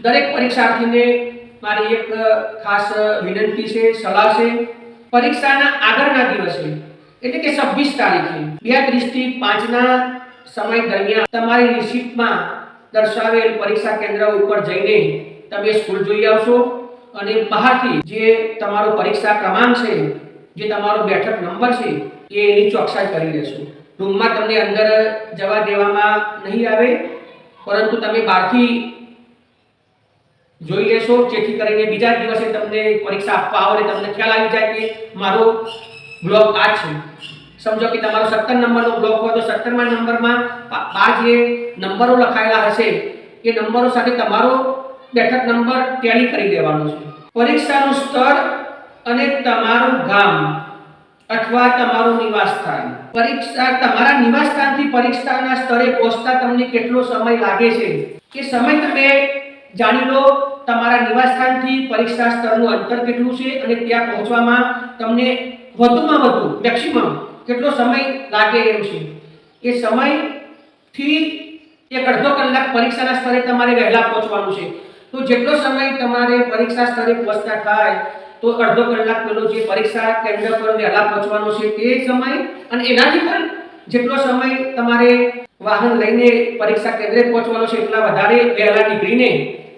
દરેક પરીક્ષાર્થીને મારી એક ખાસ વિનંતી છે, સલાહ છે। પરીક્ષાના આગળના દિવસે એટલે કે 26 તારીખે 2:30 થી 5ના સમય દરમિયાન તમારી રિસીપ્ટમાં દર્શાવેલ પરીક્ષા કેન્દ્ર ઉપર જઈને તમે સ્કૂલ જોઈ આવશો અને બહારથી જે તમારો પરીક્ષા ક્રમાંક છે, જે તમારો બેઠક નંબર છે, એની ચોકસાઈ કરી લેશો। રૂમમાં તમને અંદર જવા દેવામાં નહીં આવે, પરંતુ તમે બહારથી જોઈ લેશો, જેથી કરીને બીજા દિવસે તમને પરીક્ષા આપવા આવો એટલે તમને ખ્યાલ આવી જાય કે મારો બ્લોક આ છે। સમજો કે તમારો 17 નંબરનો બ્લોક હોય તો 17મા નંબરમાં આ જે નંબરો લખાયેલા હશે એ નંબરો સાથે તમારો બેઠક નંબર ટેલી કરી દેવાનો છે। પરીક્ષાનું સ્થળ અને તમારું ગામ અથવા તમારું નિવાસ સ્થાન, પરીક્ષા તમારા નિવાસ સ્થાનથી પરીક્ષાના સ્થળે પહોંચતા તમને કેટલો સમય લાગે છે કે સમય તમે જાણી લો। તમારા નિવાસ સ્થાનથી પરીક્ષા સ્થળનું અંતર કેટલું છે અને ત્યાં પહોંચવામાં તમને વધુમાં વધુ મેક્સિમમ કેટલો સમય લાગે એમ છે। એ સમયથી 1.5 કલાક પરીક્ષાના સ્થળે તમારે વહેલા પહોંચવાનું છે। તો જેટલો સમય તમારે પરીક્ષા સ્થળે પહોંચતા થાય તો 1.5 કલાક પહેલો જે પરીક્ષા કેન્દ્ર પર વહેલા પહોંચવાનો છે તે સમય અને એનાથી પણ જેટલો સમય તમારે વાહન લઈને પરીક્ષા કેન્દ્રે પહોંચવાનો છે એટલા વધારે વહેલા નીકળીને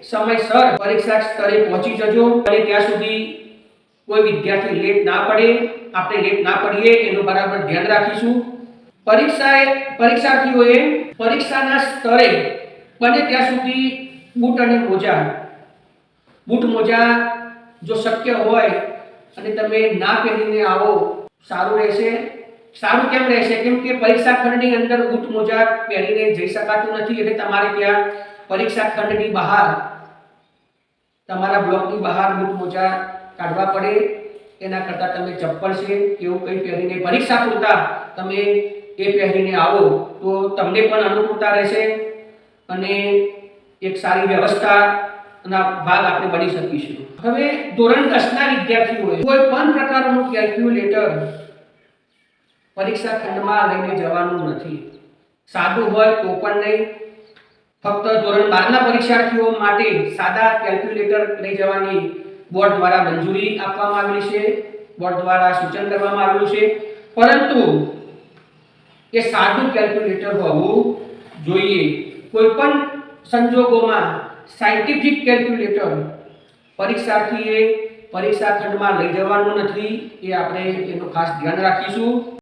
સમયસર પરીક્ષા સ્થળે પહોંચી જજો। અને ત્યાં સુધી કોઈ વિદ્યાર્થી લેટ ના પડે, આપણે લેટ ના પડીએ એનું બરાબર ધ્યાન રાખીશું। પરીક્ષાર્થીઓએ પરીક્ષાના સ્થળે બને ત્યાં સુધી બૂટ અને મોજા જો શક્ય હોય અને તમે ના પહેરીને આવો સારું રહેશે। સારું કેમ રહેશે? કેમ કે પરીક્ષા ખંડની અંદર બૂટ મોજા પહેરીને જઈ શકાતું નથી, એટલે તમારે ત્યાં પરીક્ષા ખંડની બહાર તમારા બ્લોકની બહાર બૂટ મોજા કાઢવા પડે। એના કરતાં તમે ચપ્પલ છે એવું કંઈ પહેરીને પરીક્ષા પૂરતા તમે એ પહેરીને આવો તો તમને પણ અનુકૂળતા રહેશે અને એક સારી વ્યવસ્થાના ભાગ આપણે બની શકીશું। હવે ધોરણ 10ના વિદ્યાર્થીઓએ કોઈ પણ પ્રકારનું કેલ્ક્યુલેટર પરીક્ષા ખંડમાં લઈને જવાનું નથી। સાદું હોય તો પણ નહીં। ફક્ત ધોરણ 12ના પરીક્ષાર્થીઓ માટે સાદા કેલ્ક્યુલેટર લઈ જવાની બોર્ડ દ્વારા મંજૂરી આપવામાં આવેલી છે, બોર્ડ દ્વારા સૂચન કરવામાં આવેલું છે, પરંતુ એ સાદું કેલ્ક્યુલેટર હોવું જોઈએ। કોઈ પણ સંજોગોમાં સાયન્ટિફિક કેલ્ક્યુલેટર પરીક્ષાર્થીએ પરીક્ષા ખંડમાં લઈ જવાનું નથી, એ આપણે એનું ખાસ ધ્યાન રાખીશું।